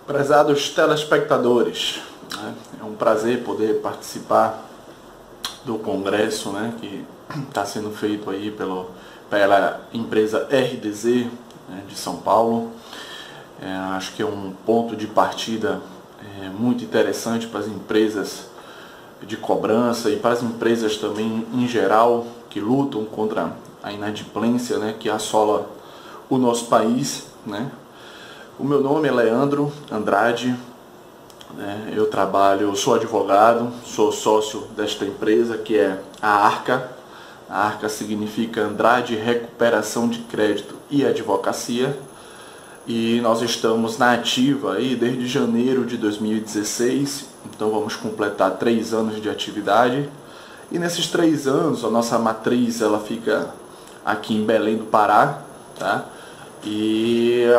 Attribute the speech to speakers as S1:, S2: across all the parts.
S1: Prezados telespectadores, né? É um prazer poder participar do congresso, né, que está sendo feito aí pela empresa RDZ, né, de São Paulo. Acho que é um ponto de partida muito interessante para as empresas de cobrança e para as empresas também em geral que lutam contra a inadimplência, né, que assola o nosso país, né. O meu nome é Leandro Andrade, né? Eu sou advogado, sou sócio desta empresa que é a Arca. A Arca significa Andrade Recuperação de Crédito e Advocacia. E nós estamos na ativa aí desde janeiro de 2016, então vamos completar 3 anos de atividade. E nesses 3 anos a nossa matriz ela fica aqui em Belém do Pará, tá?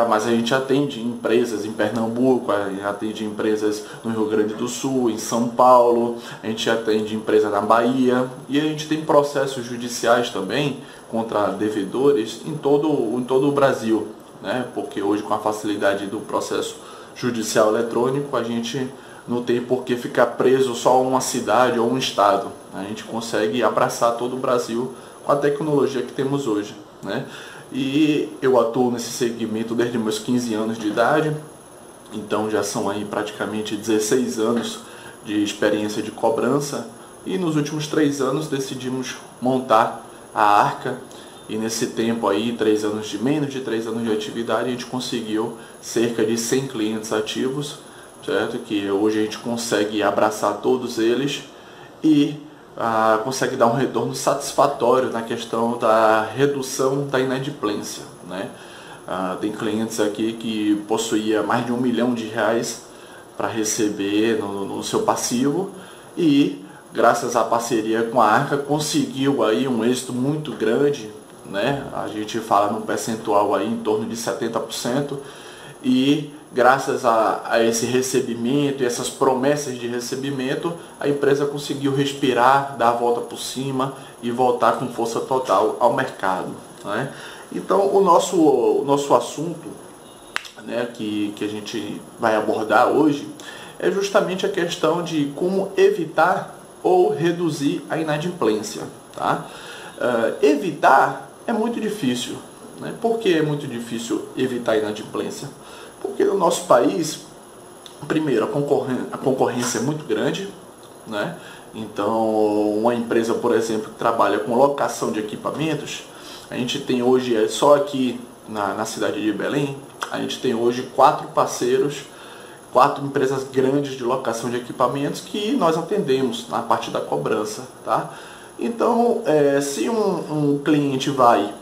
S1: Mas a gente atende empresas em Pernambuco, atende empresas no Rio Grande do Sul, em São Paulo, a gente atende empresa na Bahia e a gente tem processos judiciais também contra devedores em todo o Brasil, né? Porque hoje com a facilidade do processo judicial eletrônico a gente não tem por que ficar preso só a uma cidade ou um estado. A gente consegue abraçar todo o Brasil com a tecnologia que temos hoje, né? E eu atuo nesse segmento desde meus 15 anos de idade, então já são aí praticamente 16 anos de experiência de cobrança e nos últimos 3 anos decidimos montar a Arca e nesse tempo aí, menos de 3 anos de atividade, a gente conseguiu cerca de 100 clientes ativos, certo? Que hoje a gente consegue abraçar todos eles e consegue dar um retorno satisfatório na questão da redução da inadimplência, né? Tem clientes aqui que possuía mais de R$1 milhão para receber no seu passivo e graças à parceria com a Arca conseguiu aí um êxito muito grande, né? A gente fala num percentual aí em torno de 70% e graças a esse recebimento e essas promessas de recebimento, a empresa conseguiu respirar, dar a volta por cima e voltar com força total ao mercado, né? Então o nosso assunto, né, que a gente vai abordar hoje é justamente a questão de como evitar ou reduzir a inadimplência, tá? Evitar é muito difícil, né? Por que é muito difícil evitar a inadimplência? Porque no nosso país, primeiro, a concorrência é muito grande, né? Então, uma empresa, por exemplo, que trabalha com locação de equipamentos, a gente tem hoje, só aqui na cidade de Belém, a gente tem hoje 4 parceiros, 4 empresas grandes de locação de equipamentos que nós atendemos na parte da cobrança, tá? Então, se um cliente vai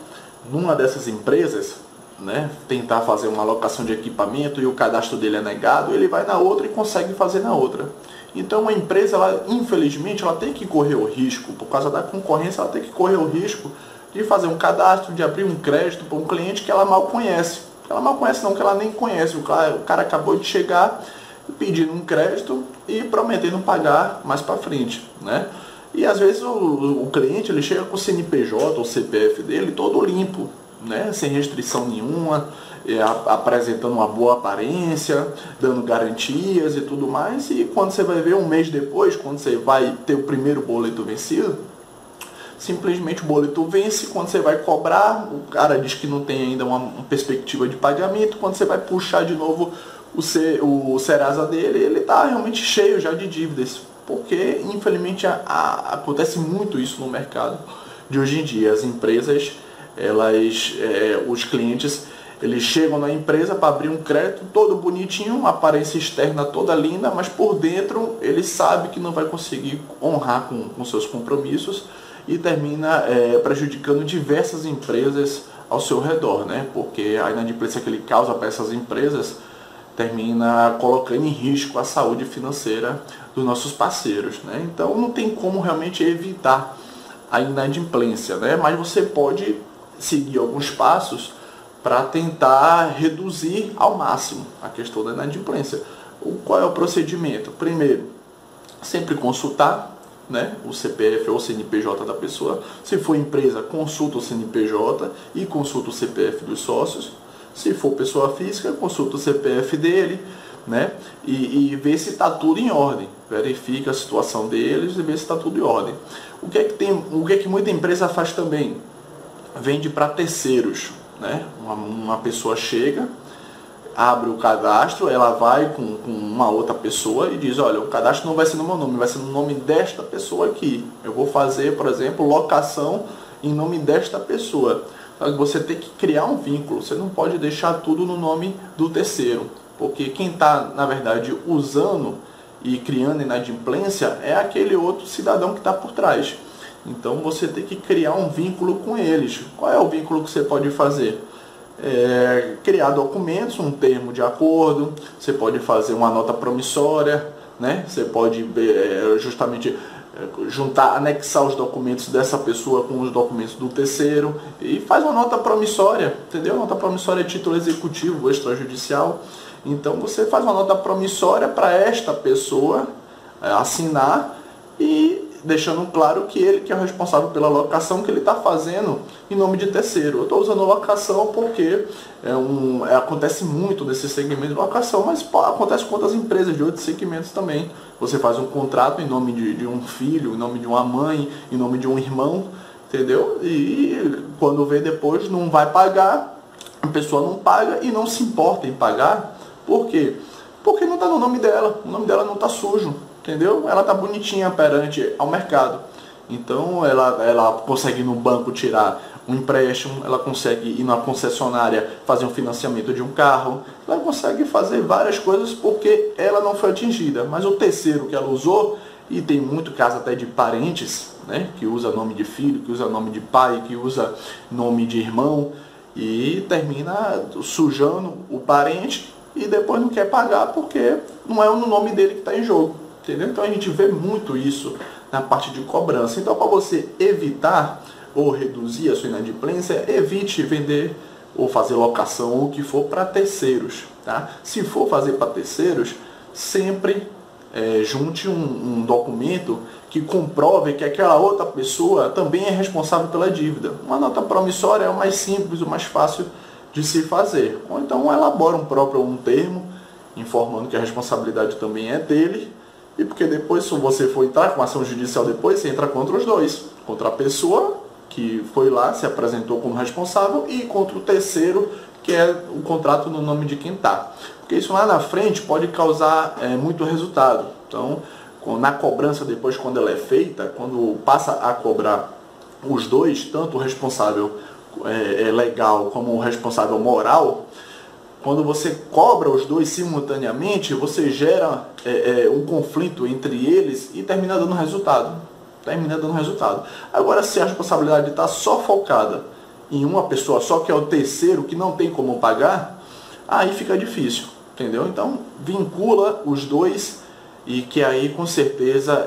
S1: numa dessas empresas, né, tentar fazer uma alocação de equipamento e o cadastro dele é negado, ele vai na outra e consegue fazer na outra. Então a empresa, infelizmente, ela tem que correr o risco, por causa da concorrência, ela tem que correr o risco de fazer um cadastro, de abrir um crédito para um cliente que ela mal conhece. Ela mal conhece não, que ela nem conhece. O cara acabou de chegar pedindo um crédito e prometendo pagar mais para frente, né? E às vezes o cliente ele chega com o CNPJ ou CPF dele todo limpo, né, sem restrição nenhuma, apresentando uma boa aparência, dando garantias e tudo mais, e quando você vai ver um mês depois, quando você vai ter o primeiro boleto vencido, simplesmente o boleto vence, quando você vai cobrar, o cara diz que não tem ainda uma perspectiva de pagamento, quando você vai puxar de novo o Serasa dele, ele está realmente cheio já de dívidas, porque infelizmente acontece muito isso no mercado de hoje em dia. As empresas os clientes eles chegam na empresa para abrir um crédito todo bonitinho, uma aparência externa toda linda, mas por dentro ele sabe que não vai conseguir honrar com seus compromissos e termina prejudicando diversas empresas ao seu redor, né? Porque a inadimplência que ele causa para essas empresas termina colocando em risco a saúde financeira dos nossos parceiros, né? Então não tem como realmente evitar a inadimplência, né? Mas você pode seguir alguns passos para tentar reduzir ao máximo a questão da inadimplência. Qual é o procedimento? Primeiro, sempre consultar, né, o CPF ou CNPJ da pessoa. Se for empresa, consulta o CNPJ e consulta o CPF dos sócios. Se for pessoa física, consulta o CPF dele, né? E ver se está tudo em ordem. Verifica a situação deles e vê se está tudo em ordem. O que é que muita empresa faz também? Vende para terceiros, né? Uma pessoa chega, abre o cadastro, ela vai com uma outra pessoa e diz, olha, o cadastro não vai ser no meu nome, vai ser no nome desta pessoa aqui. Eu vou fazer, por exemplo, locação em nome desta pessoa. Você tem que criar um vínculo, você não pode deixar tudo no nome do terceiro, porque quem está, na verdade, usando e criando inadimplência é aquele outro cidadão que está por trás. Então você tem que criar um vínculo com eles. Qual é o vínculo que você pode fazer? Criar documentos, um termo de acordo, você pode fazer uma nota promissória, né? Você pode justamente juntar, anexar os documentos dessa pessoa com os documentos do terceiro e faz uma nota promissória, entendeu? Nota promissória é título executivo extrajudicial. Então você faz uma nota promissória para esta pessoa assinar e deixando claro que ele que é o responsável pela locação que ele está fazendo em nome de terceiro. Eu estou usando locação porque acontece muito nesse segmento de locação, mas acontece com outras empresas de outros segmentos também. Você faz um contrato em nome de um filho, em nome de uma mãe, em nome de um irmão, entendeu? E quando vê depois não vai pagar, a pessoa não paga e não se importa em pagar. Por quê? Porque não está no nome dela, o nome dela não está sujo. Entendeu? Ela está bonitinha perante ao mercado. Então ela consegue ir no banco tirar um empréstimo, ela consegue ir na concessionária fazer um financiamento de um carro, ela consegue fazer várias coisas porque ela não foi atingida. Mas o terceiro que ela usou, e tem muito caso até de parentes, né, que usa nome de filho, que usa nome de pai, que usa nome de irmão, e termina sujando o parente e depois não quer pagar porque não é no nome dele que está em jogo. Entendeu? Então a gente vê muito isso na parte de cobrança. Então, para você evitar ou reduzir a sua inadimplência, evite vender ou fazer locação ou o que for para terceiros. Tá? Se for fazer para terceiros, sempre junte um documento que comprove que aquela outra pessoa também é responsável pela dívida. Uma nota promissória é o mais simples, o mais fácil de se fazer. Ou então elabora um termo informando que a responsabilidade também é dele. E porque depois, se você for entrar com ação judicial depois, você entra contra os dois. Contra a pessoa que foi lá, se apresentou como responsável, e contra o terceiro, que é o contrato no nome de quem está. Porque isso lá na frente pode causar muito resultado. Então, na cobrança depois, quando ela é feita, quando passa a cobrar os dois, tanto o responsável legal como o responsável moral, quando você cobra os dois simultaneamente, você gera um conflito entre eles e termina dando resultado. Agora, se a responsabilidade está só focada em uma pessoa só, que é o terceiro, que não tem como pagar, aí fica difícil, entendeu? Então, vincula os dois e que aí, com certeza,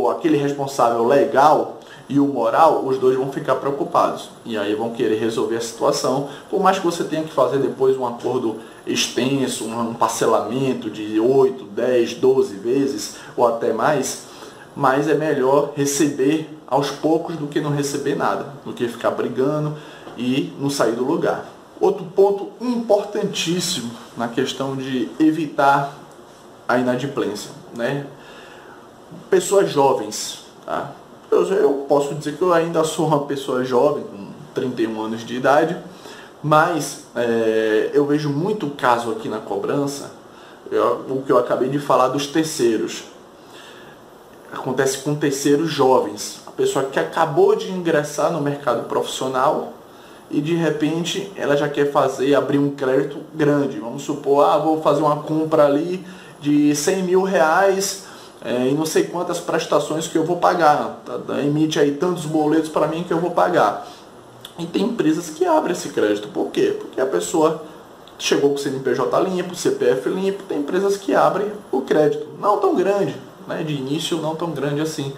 S1: aquele responsável legal e o moral, os dois vão ficar preocupados. E aí vão querer resolver a situação, por mais que você tenha que fazer depois um acordo extenso, um parcelamento de 8, 10, 12 vezes ou até mais, mas é melhor receber aos poucos do que não receber nada, do que ficar brigando e não sair do lugar. Outro ponto importantíssimo na questão de evitar a inadimplência, né? Pessoas jovens, tá? Eu posso dizer que eu ainda sou uma pessoa jovem, com 31 anos de idade, mas eu vejo muito caso aqui na cobrança, o que eu acabei de falar dos terceiros. Acontece com terceiros jovens, a pessoa que acabou de ingressar no mercado profissional e de repente ela já quer abrir um crédito grande. Vamos supor, vou fazer uma compra ali de 100 mil reais, e não sei quantas prestações que eu vou pagar, emite aí tantos boletos para mim que eu vou pagar. E tem empresas que abrem esse crédito. Por quê? Porque a pessoa chegou com o CNPJ limpo, CPF limpo. Tem empresas que abrem o crédito, não tão grande, né? De início não tão grande assim,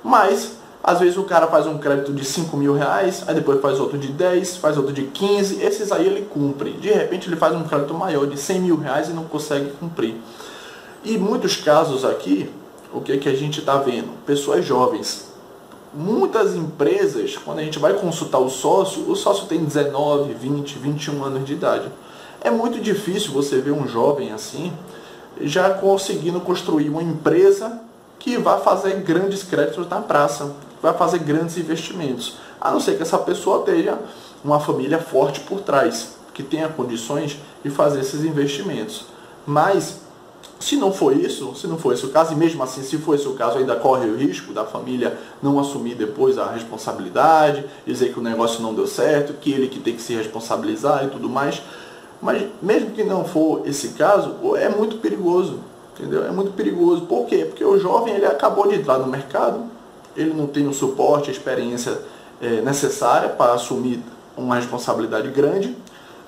S1: mas às vezes o cara faz um crédito de 5 mil reais, aí depois faz outro de 10, faz outro de 15, esses aí ele cumpre. De repente ele faz um crédito maior de 100 mil reais e não consegue cumprir. E muitos casos aqui, o que a gente está vendo? Pessoas jovens. Muitas empresas, quando a gente vai consultar o sócio tem 19, 20, 21 anos de idade. É muito difícil você ver um jovem assim já conseguindo construir uma empresa que vai fazer grandes créditos na praça, vai fazer grandes investimentos. A não ser que essa pessoa tenha uma família forte por trás, que tenha condições de fazer esses investimentos. Mas, se não for isso, se não for esse o caso, e mesmo assim, se for esse o caso, ainda corre o risco da família não assumir depois a responsabilidade, dizer que o negócio não deu certo, que ele que tem que se responsabilizar e tudo mais. Mas, mesmo que não for esse caso, é muito perigoso, entendeu? É muito perigoso. Por quê? Porque o jovem, ele acabou de entrar no mercado, ele não tem o suporte, a experiência necessária para assumir uma responsabilidade grande,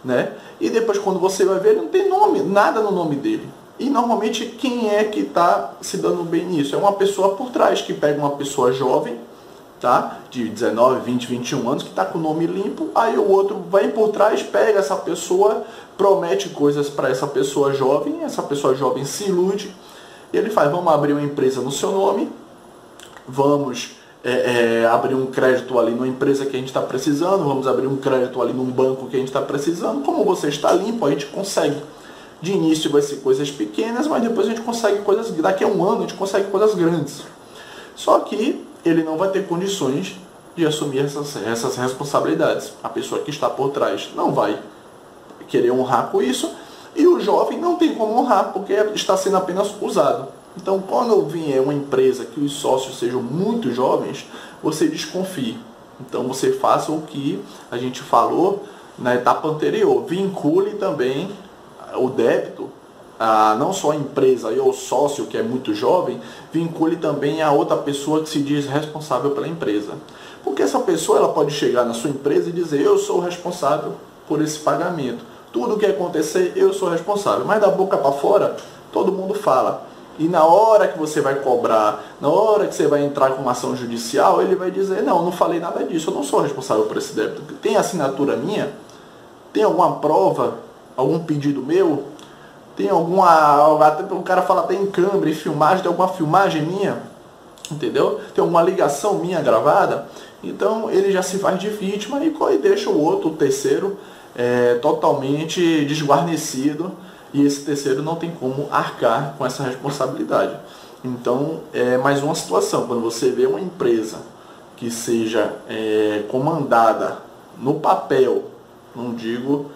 S1: né? E depois, quando você vai ver, ele não tem nome, nada no nome dele. E normalmente quem é que está se dando bem nisso? É uma pessoa por trás, que pega uma pessoa jovem, tá? De 19, 20, 21 anos, que está com o nome limpo, aí o outro vai por trás, pega essa pessoa, promete coisas para essa pessoa jovem se ilude, e ele faz, vamos abrir uma empresa no seu nome, vamos abrir um crédito ali numa empresa que a gente está precisando, vamos abrir um crédito ali num banco que a gente está precisando, como você está limpo, a gente consegue. De início vai ser coisas pequenas, mas depois a gente consegue coisas, daqui a um ano a gente consegue coisas grandes. Só que ele não vai ter condições de assumir essas responsabilidades. A pessoa que está por trás não vai querer honrar com isso, e o jovem não tem como honrar, porque está sendo apenas usado. Então, quando vier uma empresa que os sócios sejam muito jovens, você desconfie. Então, você faça o que a gente falou na etapa anterior. Vincule também o débito, não só a empresa e o sócio que é muito jovem, vincule também a outra pessoa que se diz responsável pela empresa. Porque essa pessoa ela pode chegar na sua empresa e dizer, eu sou o responsável por esse pagamento. Tudo que acontecer, eu sou responsável. Mas da boca para fora, todo mundo fala. E na hora que você vai cobrar, na hora que você vai entrar com uma ação judicial, ele vai dizer, não falei nada disso, eu não sou responsável por esse débito. Tem assinatura minha? Tem alguma prova? Algum pedido meu? Tem alguma... Até o cara fala até em câmera e filmagem, tem alguma filmagem minha? Entendeu? Tem alguma ligação minha gravada? Então ele já se faz de vítima e deixa o outro, o terceiro, totalmente desguarnecido, e esse terceiro não tem como arcar com essa responsabilidade. Então é mais uma situação, quando você vê uma empresa que seja comandada no papel, não digo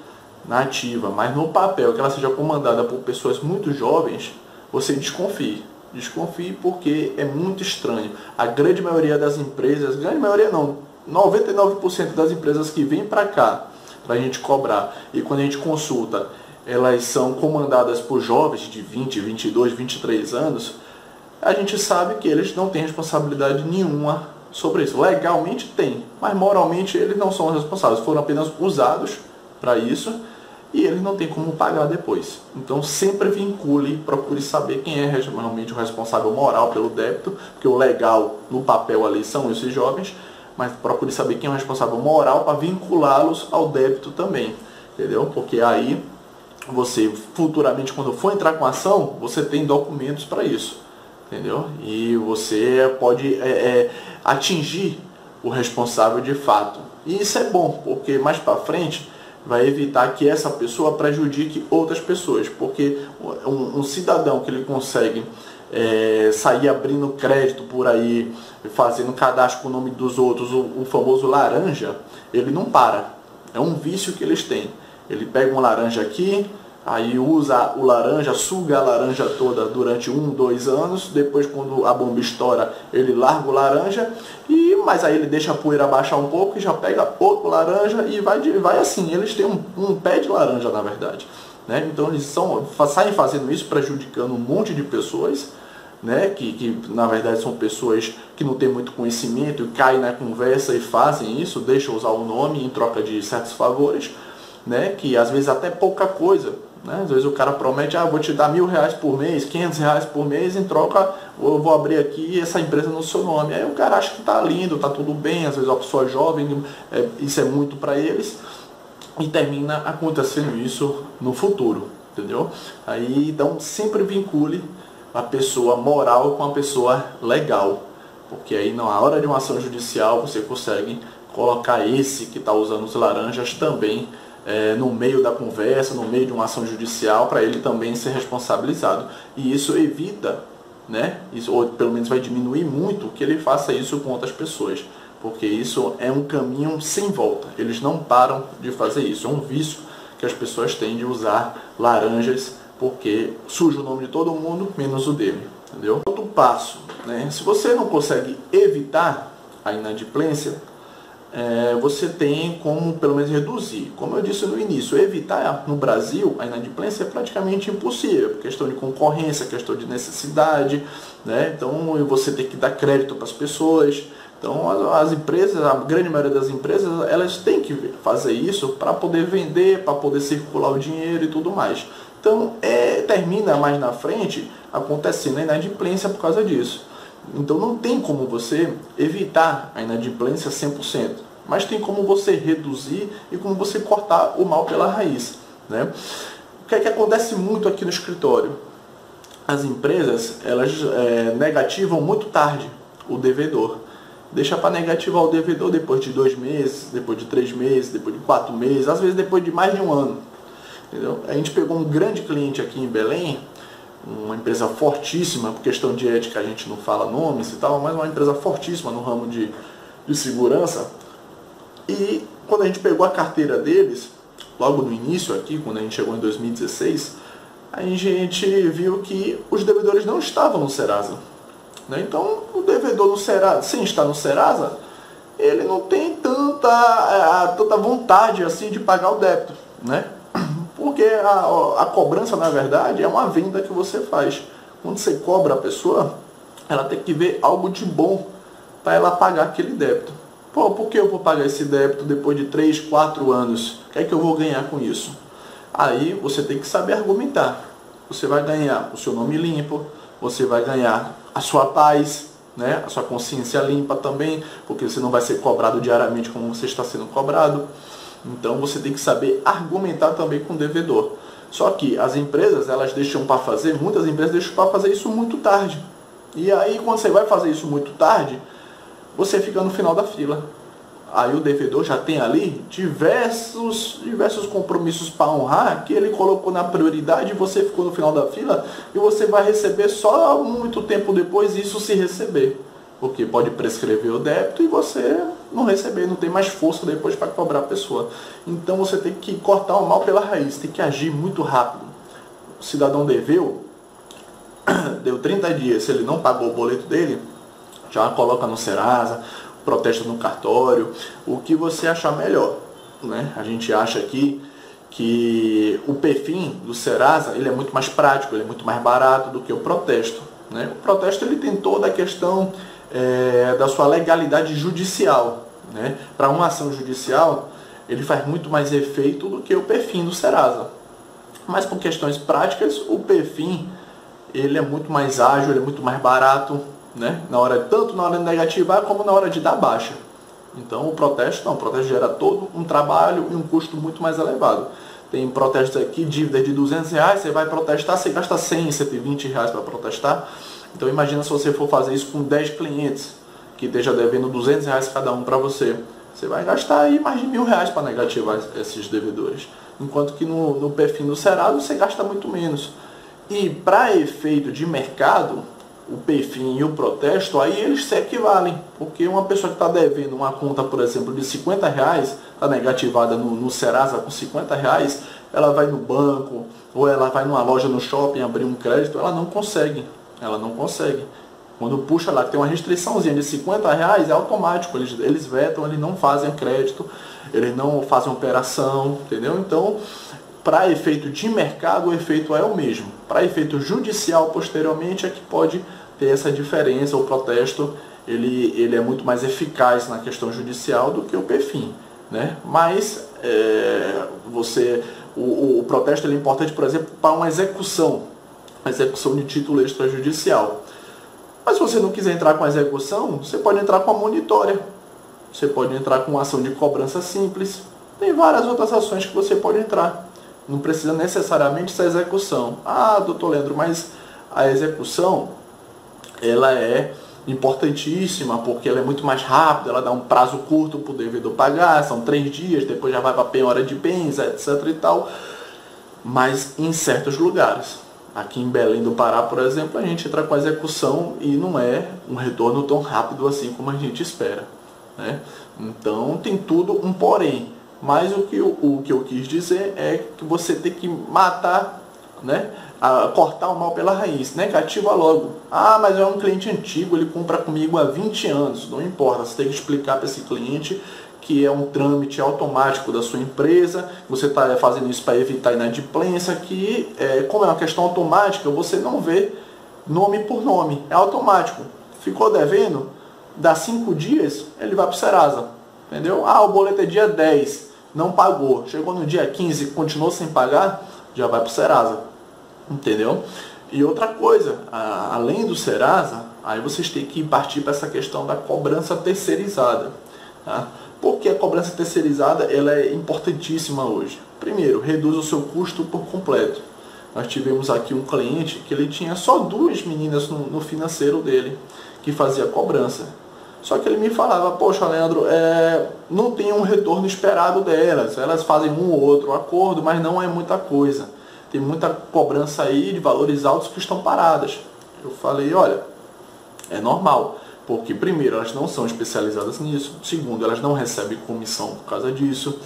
S1: na ativa, mas no papel, que ela seja comandada por pessoas muito jovens, você desconfie. Desconfie porque é muito estranho. A grande maioria das empresas, grande maioria não, 99% das empresas que vêm para cá, para a gente cobrar, e quando a gente consulta, elas são comandadas por jovens de 20, 22, 23 anos, a gente sabe que eles não têm responsabilidade nenhuma sobre isso. Legalmente tem, mas moralmente eles não são responsáveis, foram apenas usados para isso, e eles não têm como pagar depois. Então sempre vincule, procure saber quem é realmente o responsável moral pelo débito, porque o legal no papel ali são esses jovens, mas procure saber quem é o responsável moral para vinculá-los ao débito também, entendeu? Porque aí você futuramente, quando for entrar com a ação, você tem documentos para isso, entendeu? E você pode atingir o responsável de fato. E isso é bom, porque mais para frente vai evitar que essa pessoa prejudique outras pessoas, porque um cidadão que ele consegue sair abrindo crédito por aí, fazendo cadastro com o nome dos outros, o famoso laranja, ele não para. É um vício que eles têm. Ele pega uma laranja aqui, aí usa o laranja, suga a laranja toda durante 1, 2 anos, depois quando a bomba estoura, ele larga o laranja, mas aí ele deixa a poeira baixar um pouco e já pega outro laranja e vai assim. Eles têm um pé de laranja, na verdade, né? Então eles saem fazendo isso, prejudicando um monte de pessoas, né? Que na verdade são pessoas que não têm muito conhecimento e caem na conversa e fazem isso, deixam usar o nome em troca de certos favores, né? Que às vezes até pouca coisa, né? Às vezes o cara promete, vou te dar R$1.000 por mês, R$500 por mês, em troca eu vou abrir aqui essa empresa no seu nome. Aí o cara acha que tá lindo, tá tudo bem, às vezes a pessoa jovem, isso é muito para eles, e termina acontecendo isso no futuro, entendeu? Aí então sempre vincule a pessoa moral com a pessoa legal, porque aí na hora de uma ação judicial você consegue colocar esse que está usando os laranjas também no meio da conversa, no meio de uma ação judicial, para ele também ser responsabilizado. E isso evita, né, isso, ou pelo menos vai diminuir muito que ele faça isso com outras pessoas, porque isso é um caminho sem volta. Eles não param de fazer isso. É um vício que as pessoas têm de usar laranjas, porque suja o nome de todo mundo, menos o dele. Entendeu? Outro passo, né? Se você não consegue evitar a inadimplência, você tem como pelo menos reduzir. Como eu disse no início, evitar no Brasil a inadimplência é praticamente impossível, questão de concorrência, questão de necessidade, né? Então você tem que dar crédito para as pessoas. Então as empresas, a grande maioria das empresas, elas têm que fazer isso para poder vender, para poder circular o dinheiro e tudo mais. Então termina mais na frente acontecendo a inadimplência por causa disso. Então não tem como você evitar a inadimplência 100%, mas tem como você reduzir e como você cortar o mal pela raiz, né? O que é que acontece muito aqui no escritório? As empresas, elas negativam muito tarde o devedor. Deixa para negativar o devedor depois de 2 meses, depois de 3 meses, depois de 4 meses, às vezes depois de mais de um ano. Entendeu? A gente pegou um grande cliente aqui em Belém, uma empresa fortíssima, por questão de ética a gente não fala nomes e tal, mas uma empresa fortíssima no ramo de segurança. E quando a gente pegou a carteira deles, logo no início aqui, quando a gente chegou em 2016, a gente viu que os devedores não estavam no Serasa, né? Então o devedor no Serasa, sem estar no Serasa, ele não tem tanta vontade assim de pagar o débito, né? Porque a cobrança, na verdade, é uma venda que você faz. Quando você cobra a pessoa, ela tem que ver algo de bom para ela pagar aquele débito. Pô, por que eu vou pagar esse débito depois de 3, 4 anos? O que é que eu vou ganhar com isso? Aí você tem que saber argumentar. Você vai ganhar o seu nome limpo, você vai ganhar a sua paz, né? A sua consciência limpa também, porque você não vai ser cobrado diariamente como você está sendo cobrado. Então você tem que saber argumentar também com o devedor. Só que as empresas, elas deixam para fazer, muitas empresas deixam para fazer isso muito tarde. E aí quando você vai fazer isso muito tarde, você fica no final da fila. Aí o devedor já tem ali diversos compromissos para honrar, que ele colocou na prioridade, você ficou no final da fila e você vai receber só muito tempo depois isso se receber. Porque pode prescrever o débito e você não receber, não tem mais força depois para cobrar a pessoa. Então você tem que cortar o mal pela raiz, tem que agir muito rápido. O cidadão deu 30 dias, se ele não pagou o boleto dele, já coloca no Serasa, protesta no cartório, o que você achar melhor, né? A gente acha aqui que o PFIM do Serasa, ele é muito mais prático, ele é muito mais barato do que o protesto, né? O protesto, ele tem toda a questão da sua legalidade judicial, né? Para uma ação judicial, ele faz muito mais efeito do que o PFIM do Serasa. Mas por questões práticas, o PFIM, ele é muito mais ágil, ele é muito mais barato, né? Tanto na hora de negativar como na hora de dar baixa. Então o protesto não, o protesto gera todo um trabalho e um custo muito mais elevado. Tem protestos aqui, dívida de R$200, você vai protestar, você gasta 100, 120 reais para protestar. Então imagina se você for fazer isso com 10 clientes, que esteja devendo R$200 cada um para você. Você vai gastar aí mais de R$1.000 para negativar esses devedores. Enquanto que no PFIM do Serasa você gasta muito menos. E para efeito de mercado, o PFIM e o protesto, aí eles se equivalem. Porque uma pessoa que está devendo uma conta, por exemplo, de R$50, está negativada no Serasa com R$50, ela vai no banco, ou ela vai numa loja no shopping abrir um crédito, ela não consegue. Ela não consegue. Quando puxa lá, que tem uma restriçãozinha de R$50, é automático. Eles vetam, eles não fazem crédito, eles não fazem operação, entendeu? Então, para efeito de mercado, o efeito é o mesmo. Para efeito judicial, posteriormente, é que pode ter essa diferença. O protesto, ele é muito mais eficaz na questão judicial do que o PFIM, né? Mas o protesto ele é importante, por exemplo, para uma execução de título extrajudicial. Mas se você não quiser entrar com a execução, você pode entrar com a monitória. Você pode entrar com uma ação de cobrança simples. Tem várias outras ações que você pode entrar. Não precisa necessariamente ser execução. Ah, doutor Leandro, mas a execução, ela é importantíssima, porque ela é muito mais rápida, ela dá um prazo curto para o devedor pagar, são 3 dias, depois já vai para a penhora de bens, etc. e tal. Mas em certos lugares, aqui em Belém do Pará, por exemplo, a gente entra com a execução e não é um retorno tão rápido assim como a gente espera, né? Então tem tudo um porém. Mas o que eu quis dizer é que você tem que matar, né? Cortar o mal pela raiz, negativa logo. Ah, mas é um cliente antigo, ele compra comigo há 20 anos. Não importa, você tem que explicar para esse cliente que é um trâmite automático da sua empresa, você está fazendo isso para evitar inadimplência, que como é uma questão automática, você não vê nome por nome, é automático. Ficou devendo, dá 5 dias, ele vai para o Serasa, entendeu? Ah, o boleto é dia 10, não pagou, chegou no dia 15, continuou sem pagar, já vai para o Serasa, entendeu? E outra coisa, além do Serasa, aí vocês têm que partir para essa questão da cobrança terceirizada, tá? Porque a cobrança terceirizada ela é importantíssima hoje. Primeiro, reduz o seu custo por completo. Nós tivemos aqui um cliente que ele tinha só 2 meninas no financeiro dele que fazia cobrança. Só que ele me falava, poxa, Leandro, não tem um retorno esperado delas. Elas fazem um ou outro acordo, mas não é muita coisa. Tem muita cobrança aí de valores altos que estão paradas. Eu falei, olha, é normal. Porque, primeiro, elas não são especializadas nisso. Segundo, elas não recebem comissão por causa disso,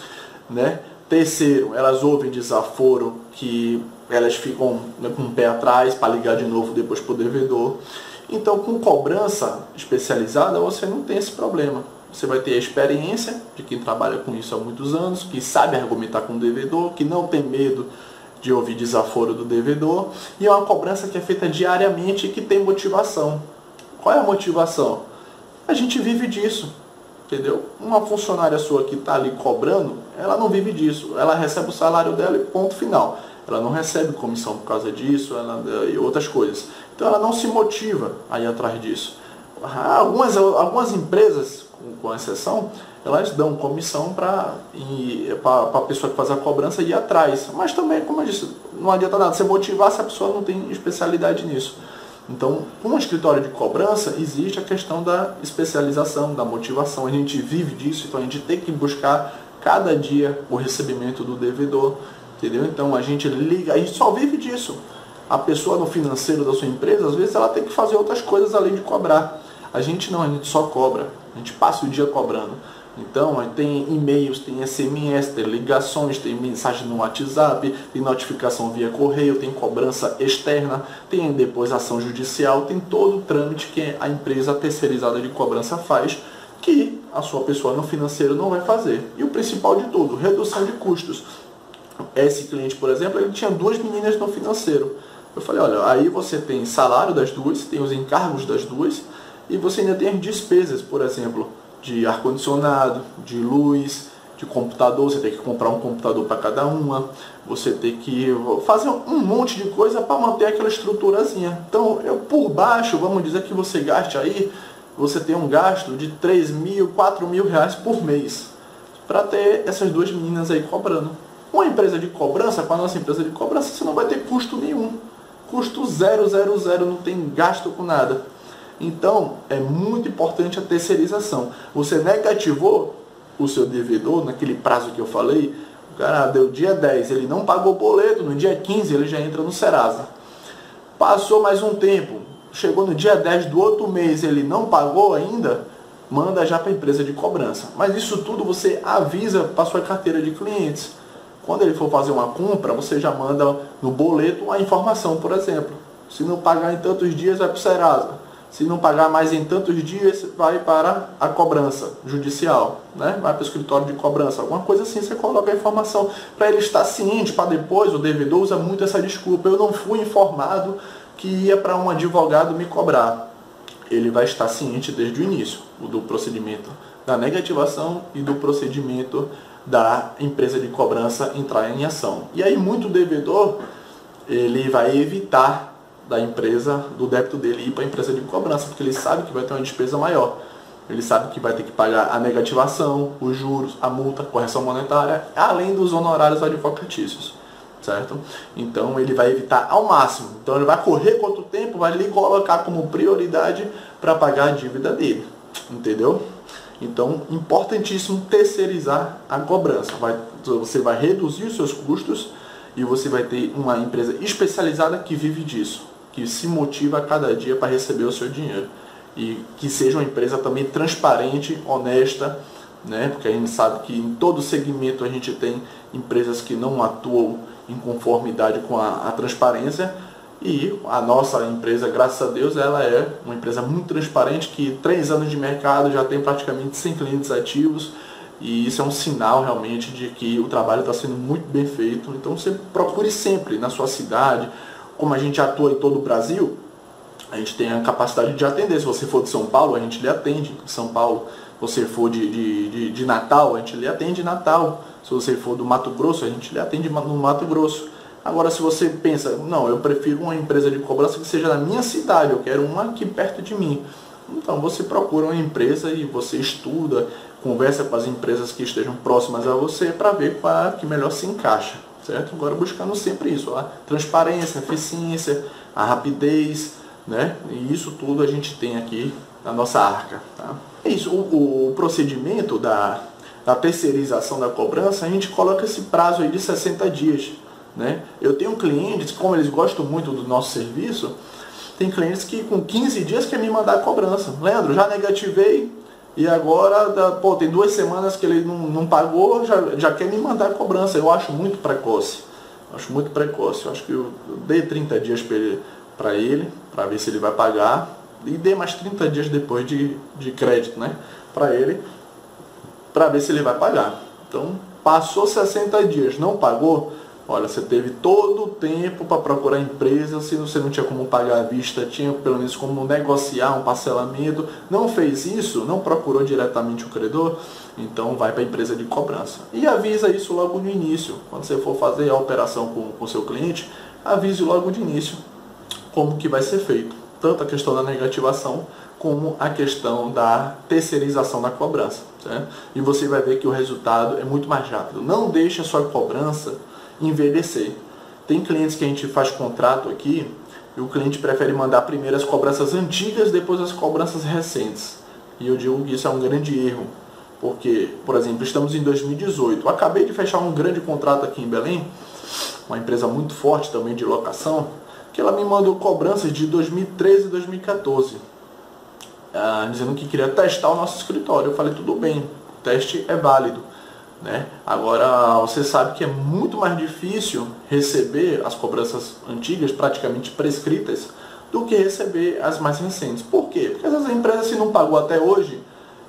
S1: né? Terceiro, elas ouvem desaforo que elas ficam, né, com o pé atrás para ligar de novo depois para o devedor. Então, com cobrança especializada, você não tem esse problema. Você vai ter a experiência de quem trabalha com isso há muitos anos, que sabe argumentar com o devedor, que não tem medo de ouvir desaforo do devedor. E é uma cobrança que é feita diariamente e que tem motivação. Qual é a motivação? A gente vive disso, entendeu? Uma funcionária sua que está ali cobrando, ela não vive disso. Ela recebe o salário dela e ponto final. Ela não recebe comissão por causa disso e outras coisas. Então ela não se motiva a ir atrás disso. Algumas empresas, com exceção, elas dão comissão para a pessoa que faz a cobrança ir atrás. Mas também, como eu disse, não adianta nada você motivar se a pessoa não tem especialidade nisso. Então, com o escritório de cobrança, existe a questão da especialização, da motivação. A gente vive disso, então a gente tem que buscar cada dia o recebimento do devedor, entendeu? Então a gente liga, a gente só vive disso. A pessoa no financeiro da sua empresa, às vezes ela tem que fazer outras coisas além de cobrar. A gente não, a gente só cobra. A gente passa o dia cobrando. Então, tem e-mails, tem SMS, tem ligações, tem mensagem no WhatsApp, tem notificação via correio, tem cobrança externa, tem depois ação judicial, tem todo o trâmite que a empresa terceirizada de cobrança faz, que a sua pessoa no financeiro não vai fazer. E o principal de tudo, redução de custos. Esse cliente, por exemplo, ele tinha 2 meninas no financeiro. Eu falei, olha, aí você tem salário das 2, tem os encargos das 2, e você ainda tem as despesas, por exemplo, de ar-condicionado, de luz, de computador. Você tem que comprar um computador para cada uma, você tem que fazer um monte de coisa para manter aquela estruturazinha. Então, por baixo, vamos dizer que você gaste aí, você tem um gasto de 3 mil, 4 mil reais por mês, para ter essas 2 meninas aí cobrando. Uma empresa de cobrança, com a nossa empresa de cobrança, você não vai ter custo nenhum. Custo 000, não tem gasto com nada. Então, é muito importante a terceirização. Você negativou o seu devedor naquele prazo que eu falei, o cara deu dia 10, ele não pagou o boleto, no dia 15 ele já entra no Serasa. Passou mais um tempo, chegou no dia 10 do outro mês, ele não pagou ainda, manda já para a empresa de cobrança. Mas isso tudo você avisa para a sua carteira de clientes. Quando ele for fazer uma compra, você já manda no boleto a informação, por exemplo. Se não pagar em tantos dias, vai para o Serasa. Se não pagar mais em tantos dias, vai para a cobrança judicial, né? Vai para o escritório de cobrança. Alguma coisa assim, você coloca a informação para ele estar ciente, para depois, o devedor usa muito essa desculpa. Eu não fui informado que ia para um advogado me cobrar. Ele vai estar ciente desde o início do procedimento da negativação e do procedimento da empresa de cobrança entrar em ação. E aí muito devedor, ele vai evitar da empresa, do débito dele ir para a empresa de cobrança, porque ele sabe que vai ter uma despesa maior. Ele sabe que vai ter que pagar a negativação, os juros, a multa, a correção monetária, além dos honorários advocatícios. certo? Então ele vai evitar ao máximo. Então ele vai correr quanto tempo, vai lhe colocar como prioridade para pagar a dívida dele, entendeu? Então, importantíssimo terceirizar a cobrança. Você vai reduzir os seus custos e você vai ter uma empresa especializada que vive disso, que se motiva a cada dia para receber o seu dinheiro. E que seja uma empresa também transparente, honesta, né? Porque a gente sabe que em todo segmento a gente tem empresas que não atuam em conformidade com a transparência. E a nossa empresa, graças a Deus, ela é uma empresa muito transparente, que 3 anos de mercado já tem praticamente 100 clientes ativos, e isso é um sinal realmente de que o trabalho está sendo muito bem feito. Então você procure sempre na sua cidade, como a gente atua em todo o Brasil, a gente tem a capacidade de atender. Se você for de São Paulo, a gente lhe atende em São Paulo. Se você for de Natal, a gente lhe atende em Natal. Se você for do Mato Grosso, a gente lhe atende no Mato Grosso. Agora, se você pensa, não, eu prefiro uma empresa de cobrança que seja na minha cidade, eu quero uma aqui perto de mim. Então, você procura uma empresa e você estuda, conversa com as empresas que estejam próximas a você para ver qual que melhor se encaixa, certo? Agora, buscando sempre isso, a transparência, a eficiência, a rapidez, né? E isso tudo a gente tem aqui na nossa arca, tá? É isso, o procedimento da terceirização da cobrança, a gente coloca esse prazo aí de 60 dias. Né? Eu tenho clientes, como eles gostam muito do nosso serviço, tem clientes que com 15 dias quer me mandar a cobrança. Leandro, já negativei e agora tem 2 semanas que ele não pagou, já quer me mandar a cobrança. Eu acho muito precoce. Eu acho que eu dei 30 dias para ele, para ver se ele vai pagar, e dei mais 30 dias depois de crédito, né, para ele, para ver se ele vai pagar. Então, passou 60 dias, não pagou. Olha, você teve todo o tempo para procurar empresa. Se você não tinha como pagar à vista, tinha pelo menos como negociar um parcelamento. Não fez isso, não procurou diretamente o credor, então vai para a empresa de cobrança. E avisa isso logo no início. Quando você for fazer a operação com o seu cliente, avise logo de início como que vai ser feito. Tanto a questão da negativação, como a questão da terceirização da cobrança, certo? E você vai ver que o resultado é muito mais rápido. Não deixe a sua cobrança envelhecer. Tem clientes que a gente faz contrato aqui e o cliente prefere mandar primeiro as cobranças antigas, depois as cobranças recentes. E eu digo que isso é um grande erro, porque, por exemplo, estamos em 2018. Eu acabei de fechar um grande contrato aqui em Belém, uma empresa muito forte também de locação, que ela me mandou cobranças de 2013 e 2014, dizendo que queria testar o nosso escritório. Eu falei, tudo bem, o teste é válido, né? Agora, você sabe que é muito mais difícil receber as cobranças antigas, praticamente prescritas, do que receber as mais recentes. Por quê? Porque às vezes a empresa, se não pagou até hoje,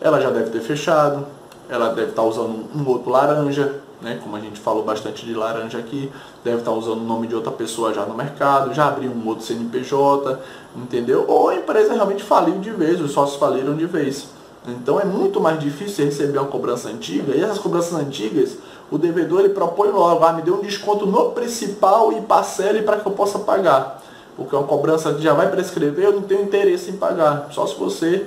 S1: ela já deve ter fechado, ela deve estar usando um outro laranja, né? Como a gente falou bastante de laranja aqui, deve estar usando o nome de outra pessoa já no mercado, já abriu um outro CNPJ, entendeu? Ou a empresa realmente faliu de vez, os sócios faliram de vez. Então é muito mais difícil receber uma cobrança antiga, e essas cobranças antigas, o devedor ele propõe logo, me dê um desconto no principal e parcele para que eu possa pagar. Porque uma cobrança que já vai prescrever, eu não tenho interesse em pagar, só se você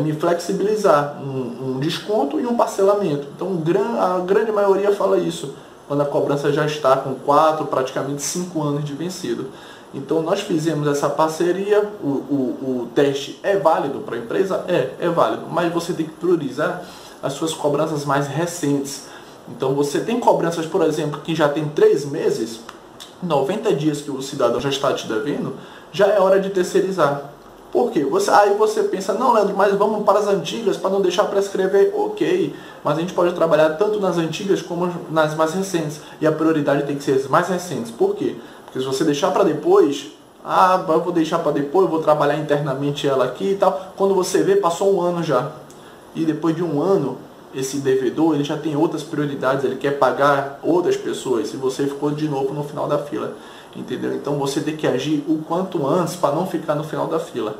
S1: me flexibilizar, um desconto e um parcelamento. Então a grande maioria fala isso, quando a cobrança já está com 4, praticamente 5 anos de vencido. Então nós fizemos essa parceria, o teste é válido para a empresa? É válido, mas você tem que priorizar as suas cobranças mais recentes. Então você tem cobranças, por exemplo, que já tem 3 meses, 90 dias que o cidadão já está te devendo, já é hora de terceirizar. Por quê? Aí você pensa, não, Leandro, mas vamos para as antigas para não deixar prescrever. Ok, mas a gente pode trabalhar tanto nas antigas como nas mais recentes. E a prioridade tem que ser as mais recentes. Por quê? Porque se você deixar para depois, eu vou deixar para depois, eu vou trabalhar internamente ela aqui e tal. Quando você vê, passou 1 ano já. E depois de 1 ano, esse devedor ele já tem outras prioridades, ele quer pagar outras pessoas. E você ficou de novo no final da fila. Entendeu? Então você tem que agir o quanto antes para não ficar no final da fila.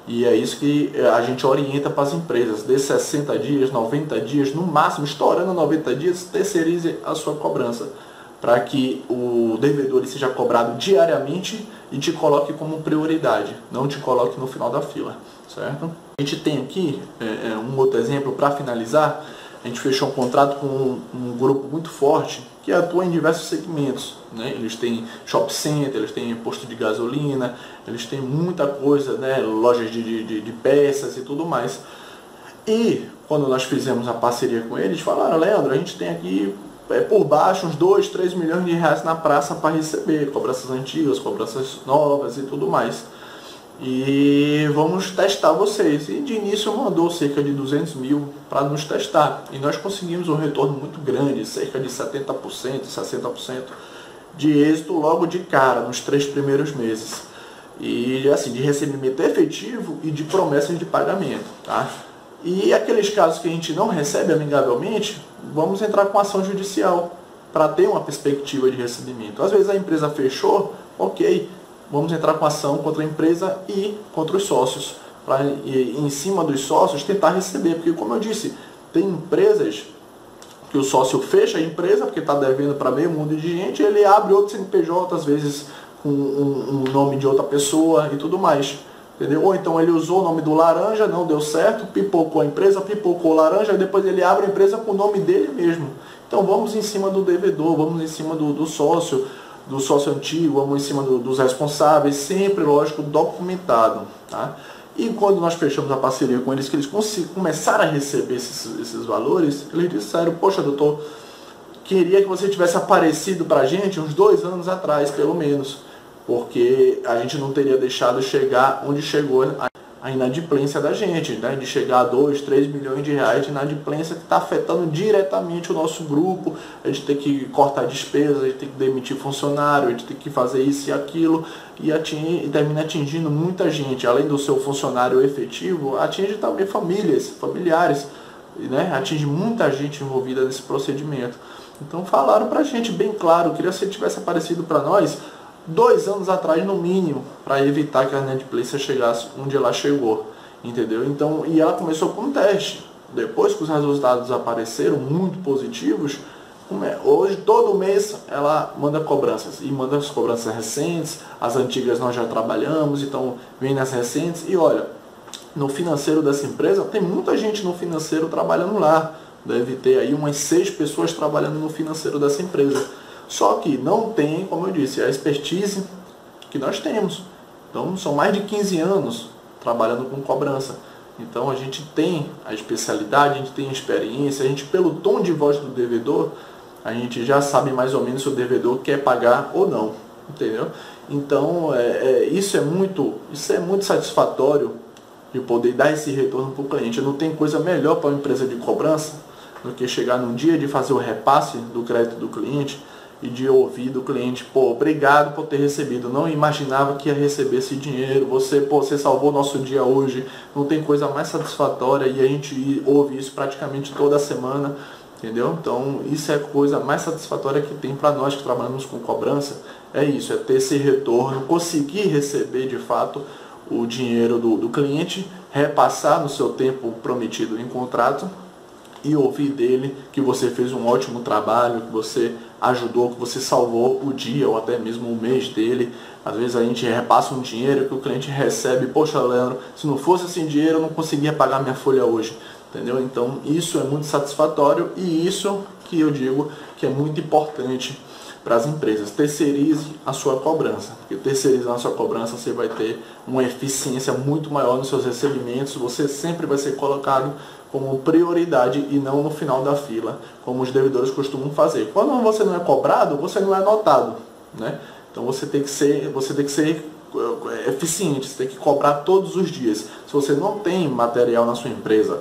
S1: E é isso que a gente orienta para as empresas. De 60 dias, 90 dias, no máximo, estourando 90 dias, terceirize a sua cobrança, para que o devedor ele seja cobrado diariamente e te coloque como prioridade, não te coloque no final da fila, certo? A gente tem aqui um outro exemplo para finalizar, a gente fechou um contrato com um grupo muito forte que atua em diversos segmentos, né? Eles têm shopping center, eles têm posto de gasolina, eles têm muita coisa, né? Lojas de peças e tudo mais. E quando nós fizemos a parceria com eles, falaram: Leandro, a gente tem aqui por baixo uns 2, 3 milhões de reais na praça para receber, cobranças antigas, cobranças novas e tudo mais. E vamos testar vocês. E de início mandou cerca de 200 mil para nos testar. E nós conseguimos um retorno muito grande, cerca de 70%, 60% de êxito logo de cara, nos 3 primeiros meses. E assim, de recebimento efetivo e de promessas de pagamento, tá? E aqueles casos que a gente não recebe amigavelmente, vamos entrar com ação judicial para ter uma perspectiva de recebimento. Às vezes a empresa fechou, ok, vamos entrar com ação contra a empresa e contra os sócios, para em cima dos sócios tentar receber, porque como eu disse, tem empresas que o sócio fecha a empresa porque está devendo para meio mundo de gente, ele abre outro CNPJ, às vezes com um nome de outra pessoa e tudo mais. Entendeu? Ou então ele usou o nome do laranja, não deu certo, pipocou a empresa, pipocou o laranja, e depois ele abre a empresa com o nome dele mesmo. Então vamos em cima do devedor, vamos em cima do sócio antigo, vamos em cima dos responsáveis, sempre, lógico, documentado. Tá? E quando nós fechamos a parceria com eles, que eles começaram a receber esses valores, eles disseram: poxa, doutor, queria que você tivesse aparecido para a gente uns 2 anos atrás, pelo menos, porque a gente não teria deixado chegar onde chegou a inadimplência da gente, né? De chegar a 2, 3 milhões de reais de inadimplência, que está afetando diretamente o nosso grupo. A gente tem que cortar despesas, a gente tem que demitir funcionário, a gente tem que fazer isso e aquilo, e termina atingindo muita gente. Além do seu funcionário efetivo, atinge também familiares, né? Atinge muita gente envolvida nesse procedimento. Então falaram pra gente bem claro: queria que você tivesse aparecido para nós 2 anos atrás no mínimo, para evitar que a inadimplência chegasse onde ela chegou, entendeu? Então, e ela começou com um teste. Depois que os resultados apareceram muito positivos, hoje todo mês ela manda cobranças, e manda as cobranças recentes, as antigas nós já trabalhamos, então vem nas recentes. E olha, no financeiro dessa empresa tem muita gente no financeiro trabalhando lá, deve ter aí umas 6 pessoas trabalhando no financeiro dessa empresa. Só que não tem, como eu disse, a expertise que nós temos. Então são mais de 15 anos trabalhando com cobrança. Então a gente tem a especialidade, a gente tem a experiência, a gente, pelo tom de voz do devedor, a gente já sabe mais ou menos se o devedor quer pagar ou não, entendeu? Então isso é muito satisfatório, de poder dar esse retorno para o cliente. Não tem coisa melhor para uma empresa de cobrança do que chegar num dia de fazer o repasse do crédito do cliente e de ouvir do cliente: pô, obrigado por ter recebido, não imaginava que ia receber esse dinheiro, você salvou nosso dia hoje. Não tem coisa mais satisfatória, e a gente ouve isso praticamente toda semana, entendeu? Então isso é a coisa mais satisfatória que tem para nós que trabalhamos com cobrança, é isso, é ter esse retorno, conseguir receber de fato o dinheiro do cliente, repassar no seu tempo prometido em contrato, e ouvir dele que você fez um ótimo trabalho, que você ajudou, que você salvou o dia ou até mesmo o mês dele. Às vezes a gente repassa um dinheiro que o cliente recebe: poxa, Leandro, se não fosse esse dinheiro eu não conseguia pagar minha folha hoje, entendeu? Então isso é muito satisfatório, e isso que eu digo que é muito importante para as empresas. Terceirize a sua cobrança, porque terceirizando a sua cobrança você vai ter uma eficiência muito maior nos seus recebimentos, você sempre vai ser colocado como prioridade e não no final da fila, como os devedores costumam fazer. Quando você não é cobrado, você não é notado, né? Então você tem que ser eficiente, você tem que cobrar todos os dias. Se você não tem material na sua empresa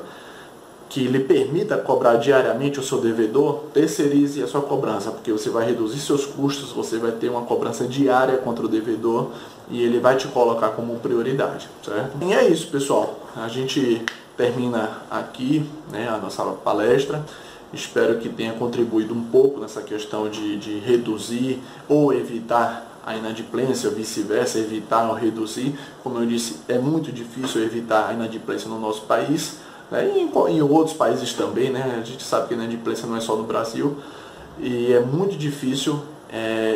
S1: que lhe permita cobrar diariamente o seu devedor, terceirize a sua cobrança, porque você vai reduzir seus custos, você vai ter uma cobrança diária contra o devedor e ele vai te colocar como prioridade, certo? E é isso, pessoal. A gente termina aqui, né, a nossa palestra. Espero que tenha contribuído um pouco nessa questão de reduzir ou evitar a inadimplência, ou vice-versa, evitar ou reduzir. Como eu disse, é muito difícil evitar a inadimplência no nosso país, né, e em outros países também, né? A gente sabe que a inadimplência não é só no Brasil, e é muito difícil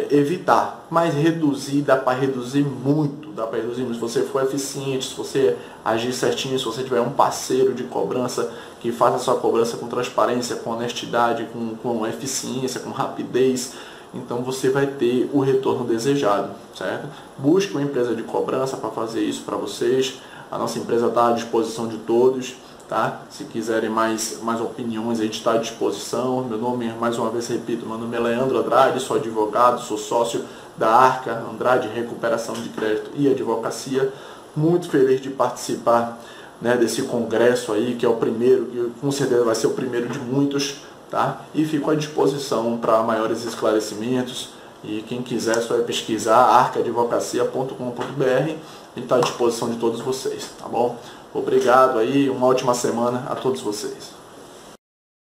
S1: evitar, mas reduzir, dá para reduzir muito. muito, dá para reduzir, mas se você for eficiente, se você agir certinho, se você tiver um parceiro de cobrança que faça a sua cobrança com transparência, com honestidade, com eficiência, com rapidez, então você vai ter o retorno desejado, certo? Busque uma empresa de cobrança para fazer isso para vocês. A nossa empresa está à disposição de todos, tá? Se quiserem mais opiniões, a gente está à disposição. Meu nome, mais uma vez repito, meu nome é Leandro Andrade, sou advogado, sou sócio da Arca Andrade Recuperação de Crédito e Advocacia. Muito feliz de participar, né, desse congresso aí, que é o primeiro, que com certeza vai ser o primeiro de muitos, tá? E fico à disposição para maiores esclarecimentos. E quem quiser só é pesquisar arcaadvocacia.com.br. Ele está à disposição de todos vocês, tá bom? Obrigado aí, uma ótima semana a todos vocês.